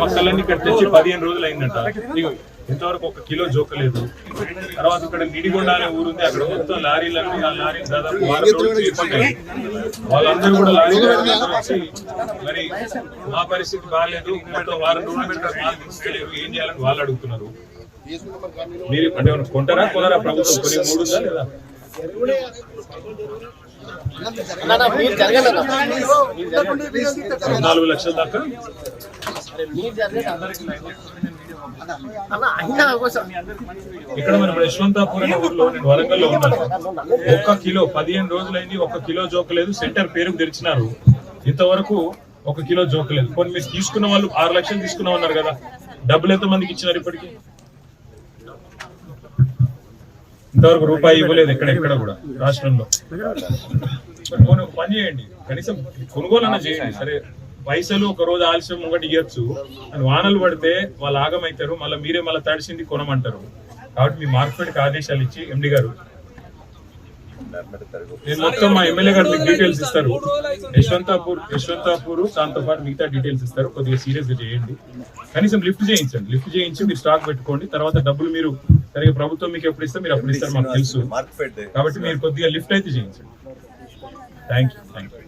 మక్కలన్నీ ఇక్కడ తెచ్చి 15 రోజులు అయిందంట. ఇంతవరకు 1 కిలో జోకలేదు. తర్వాత ఇక్కడ నిడిగొండ అనే ఊరుంది, అక్కడ మొత్తం లారీలన్నీ ఆ లారీ దాదాపు 6 రోజులు చేపట్టాయి. వాళ్ళందరూ కూడా లారీ వచ్చి మరి మా పరిస్థితి బాగాలేదు, మొత్తం 6 రోజులు మాల్ తీసుకెళ్ళారు, ఏం చేయాలని వాళ్ళు అడుగుతున్నారు. మీరు అంటే కొంటారా కొనరా? ప్రభుత్వం కొని 3 ఉందా లేదా? 14 లక్షల దాకా ఇక్కడ మనం యశ్వంతాపూర్ అనే ఊర్లో నేను వరంగల్లో ఉన్నాను. 1 కిలో 15 రోజులైంది, 1 కిలో జోకలేదు. సెంటర్ పేరుకు తెరిచినారు, ఇంతవరకు 1 కిలో జోకలేదు. కొన్ని మీరు తీసుకున్న వాళ్ళు 6 లక్షలు తీసుకున్నా ఉన్నారు కదా, డబ్బులు ఎంత మందికి ఇచ్చినారు? ఇప్పటికీ ఇంతవరకు రూపాయి ఇవ్వలేదు ఎక్కడ కూడా రాష్ట్రంలో. పని చేయండి, కనీసం కొనుగోలన్నా చేయండి. సరే పైసలు 1 రోజు ఆలస్యం ఒకటి ఇవ్వచ్చు, అని వానలు పడితే వాళ్ళు ఆగమవుతారు, మళ్ళీ మీరే మళ్ళీ తడిసింది కొనమంటారు. కాబట్టి మీ మార్కెట్కి ఆదేశాలు ఇచ్చి ఎండి గారు నేను మొత్తం మా ఎమ్మెల్యే గారు మీకు డీటెయిల్స్ ఇస్తారు. యశ్వంతాపూర్ దాంతో పాటు మిగతా డీటెయిల్స్ ఇస్తారు. కొద్దిగా సీరియస్ గా చేయండి, కనీసం లిఫ్ట్ చేయించి మీరు స్టాక్ పెట్టుకోండి. తర్వాత డబ్బులు మీరు సరిగా ప్రభుత్వం మీకు ఎప్పుడు ఇస్తే మీరు అప్పుడు ఇస్తారు, మాకు తెలుసు. కాబట్టి మీరు కొద్దిగా లిఫ్ట్ అయితే చేయించండి. Thank you.